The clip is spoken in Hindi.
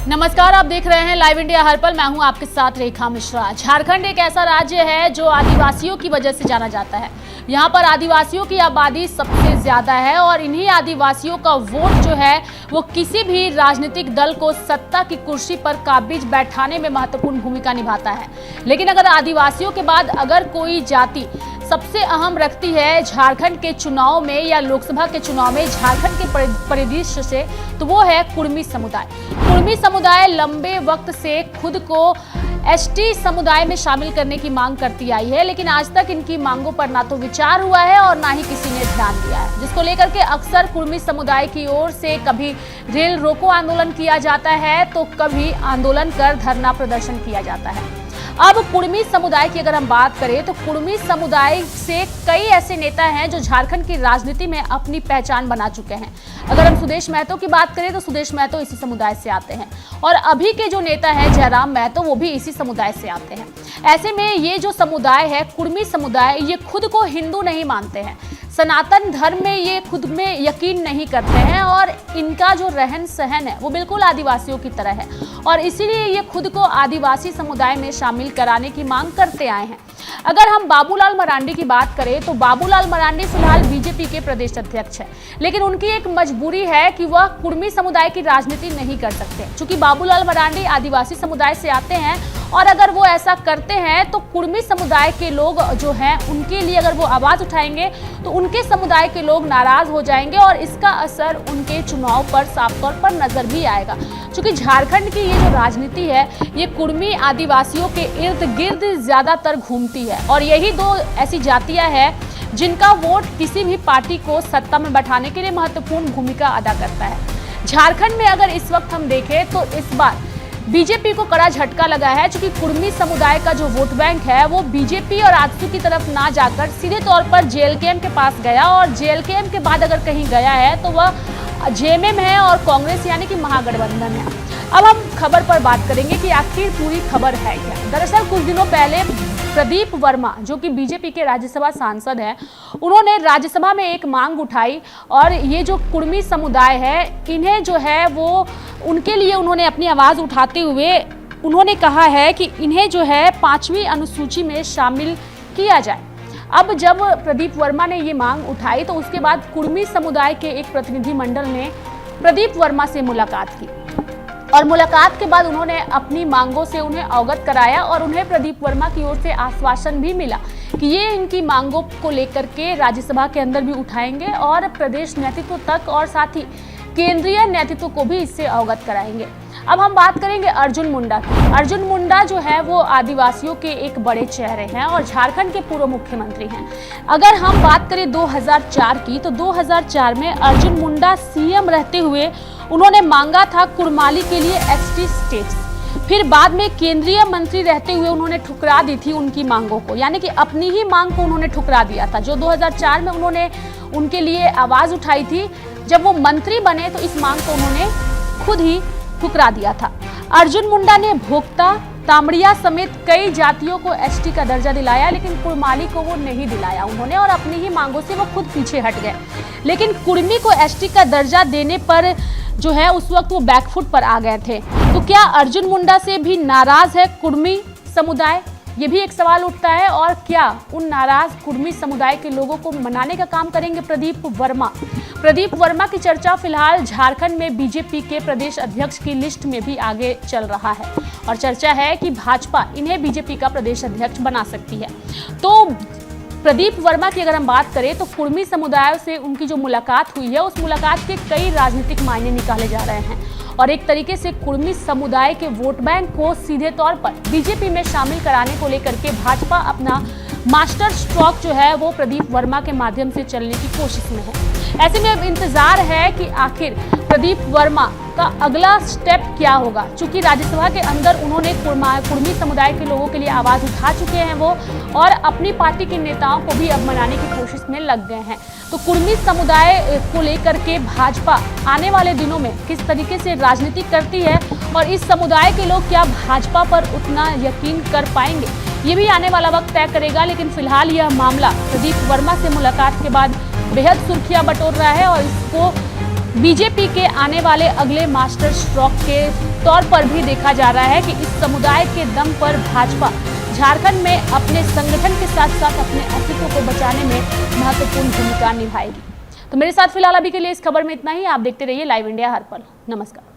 नमस्कार, आप देख रहे हैं लाइव इंडिया हर पल। मैं हूं आपके साथ रेखा मिश्रा। झारखंड एक ऐसा राज्य है जो आदिवासियों की वजह से जाना जाता है। यहां पर आदिवासियों की आबादी सबसे ज्यादा है और इन्हीं आदिवासियों का वोट जो है वो किसी भी राजनीतिक दल को सत्ता की कुर्सी पर काबिज बैठाने में महत्वपूर्ण भूमिका निभाता है। लेकिन अगर आदिवासियों के बाद अगर कोई जाति सबसे अहम रखती है झारखंड के चुनाव में या लोकसभा के चुनाव में झारखंड के परिदृश्य से, तो वो है कुर्मी समुदाय। कुर्मी समुदाय लंबे वक्त से खुद को एसटी समुदाय में शामिल करने की मांग करती आई है, लेकिन आज तक इनकी मांगों पर ना तो विचार हुआ है और ना ही किसी ने ध्यान दिया है, जिसको लेकर के अक्सर कुर्मी समुदाय की ओर से कभी रेल रोको आंदोलन किया जाता है तो कभी आंदोलन कर धरना प्रदर्शन किया जाता है। अब कुर्मी समुदाय की अगर हम बात करें तो कुर्मी समुदाय से कई ऐसे नेता हैं जो झारखंड की राजनीति में अपनी पहचान बना चुके हैं। अगर हम सुदेश महतो की बात करें तो सुदेश महतो इसी समुदाय से आते हैं और अभी के जो नेता हैं जयराम महतो, वो भी इसी समुदाय से आते हैं। ऐसे में ये जो समुदाय है कुर्मी समुदाय, ये खुद को हिंदू नहीं मानते हैं, सनातन धर्म में ये खुद में यकीन नहीं करते हैं और इनका जो रहन सहन है वो बिल्कुल आदिवासियों की तरह है और इसीलिए ये खुद को आदिवासी समुदाय में शामिल कराने की मांग करते आए हैं। अगर हम बाबूलाल मरांडी की बात करें तो बाबूलाल मरांडी फिलहाल बीजेपी के प्रदेश अध्यक्ष हैं, लेकिन उनकी एक मजबूरी है कि वह कुर्मी समुदाय की राजनीति नहीं कर सकते, क्योंकि बाबूलाल मरांडी आदिवासी समुदाय से आते हैं और अगर वो ऐसा करते हैं तो कुर्मी समुदाय के लोग जो हैं उनके लिए अगर वो आवाज उठाएंगे तो उनके समुदाय के लोग नाराज हो जाएंगे और इसका असर उनके चुनाव पर साफ तौर पर नजर भी आएगा। क्योंकि झारखंड की ये जो राजनीति है ये कुर्मी आदिवासियों के इर्द गिर्द ज्यादातर घूमती है और यही दो ऐसी जातियां हैं जिनका वोट किसी भी पार्टी को सत्ता में बैठाने के लिए महत्वपूर्ण भूमिका अदा करता है। झारखंड में अगर इस वक्त हम देखें तो इस बार बीजेपी को कड़ा झटका लगा है, क्योंकि कुर्मी समुदाय का जो वोट बैंक है वो बीजेपी और आजसू की तरफ ना जाकर सीधे तौर पर जेएलकेएम के पास गया और जेएलकेएम के बाद अगर कहीं गया है तो वह जेएमएम है और कांग्रेस यानी कि महागठबंधन है। अब हम खबर पर बात करेंगे कि आखिर पूरी खबर है क्या। दरअसल कुछ दिनों पहले प्रदीप वर्मा जो कि बीजेपी के राज्यसभा सांसद हैं, उन्होंने राज्यसभा में एक मांग उठाई और ये जो कुर्मी समुदाय है इन्हें जो है वो उनके लिए उन्होंने अपनी आवाज़ उठाते हुए उन्होंने कहा है कि इन्हें जो है 5वीं अनुसूची में शामिल किया जाए। अब जब प्रदीप वर्मा ने ये मांग उठाई तो उसके बाद कुर्मी समुदाय के एक प्रतिनिधि मंडल ने प्रदीप वर्मा से मुलाकात की और मुलाकात के बाद उन्होंने अपनी मांगों से उन्हें अवगत कराया और उन्हें प्रदीप वर्मा की ओर से आश्वासन भी मिला कि ये इनकी मांगों को लेकर के राज्यसभा के अंदर भी उठाएंगे और प्रदेश नेतृत्व तक और साथ ही केंद्रीय नेतृत्व को भी इससे अवगत कराएंगे। अब हम बात करेंगे अर्जुन मुंडा की। अर्जुन मुंडा जो है वो आदिवासियों के एक बड़े चेहरे हैं और झारखंड के पूर्व मुख्यमंत्री हैं। अगर हम बात करें 2004 की तो 2004 में अर्जुन मुंडा सीएम रहते हुए उन्होंने मांगा था कुर्माली के लिए एसटी स्टेट्स। फिर बाद में केंद्रीय मंत्री रहते हुए उन्होंने ठुकरा दी थी उनकी मांगों को, यानी कि अपनी ही मांग को उन्होंने ठुकरा दिया था। जो 2004 में उन्होंने उनके लिए आवाज उठाई थी, जब वो मंत्री बने तो इस मांग को उन्होंने खुद ही ठुकरा दिया था। अर्जुन मुंडा ने भोक्ता, तामड़िया समेत कई जातियों को एसटी का दर्जा दिलाया, लेकिन कुर्माली को वो नहीं दिलाया उन्होंने और अपनी ही मांगों से वो खुद पीछे हट गए। लेकिन कुर्मी को एसटी का दर्जा देने पर जो है उस वक्त वो बैकफुट पर आ गए थे। तो क्या अर्जुन मुंडा से भी नाराज है कुर्मी समुदाय? ये भी एक सवाल उठता है। और क्या उन नाराज कुर्मी समुदाय के लोगों को मनाने का काम करेंगे प्रदीप वर्मा? प्रदीप वर्मा की चर्चा फिलहाल झारखंड में बीजेपी के प्रदेश अध्यक्ष की लिस्ट में भी आगे चल रहा है और चर्चा है कि भाजपा इन्हें बीजेपी का प्रदेश अध्यक्ष बना सकती है। तो प्रदीप वर्मा की अगर हम बात करें तो कुर्मी समुदाय से उनकी जो मुलाकात हुई है उस मुलाकात के कई राजनीतिक मायने निकाले जा रहे हैं और एक तरीके से कुर्मी समुदाय के वोट बैंक को सीधे तौर पर बीजेपी में शामिल कराने को लेकर के भाजपा अपना मास्टर स्ट्रोक जो है वो प्रदीप वर्मा के माध्यम से चलने की कोशिश में है। ऐसे में अब इंतजार है कि आखिर प्रदीप वर्मा का अगला स्टेप क्या होगा। चूंकि राज्यसभा के अंदर उन्होंने कुर्मी समुदाय के लोगों के लिए आवाज उठा चुके हैं वो और अपनी पार्टी के नेताओं को भी अब मनाने की कोशिश में लग गए हैं। तो कुर्मी समुदाय को लेकर के भाजपा आने वाले दिनों में किस तरीके से राजनीति करती है और इस समुदाय के लोग क्या भाजपा पर उतना यकीन कर पाएंगे, ये भी आने वाला वक्त तय करेगा। लेकिन फिलहाल यह मामला प्रदीप वर्मा से मुलाकात के बाद बेहद सुर्खियां बटोर रहा है और इसको बीजेपी के आने वाले अगले मास्टर स्ट्रोक के तौर पर भी देखा जा रहा है कि इस समुदाय के दम पर भाजपा झारखंड में अपने संगठन के साथ साथ अपने अस्तित्व को बचाने में महत्वपूर्ण भूमिका निभाएगी। तो मेरे साथ फिलहाल अभी के लिए इस खबर में इतना ही। आप देखते रहिए लाइव इंडिया हर पल। नमस्कार।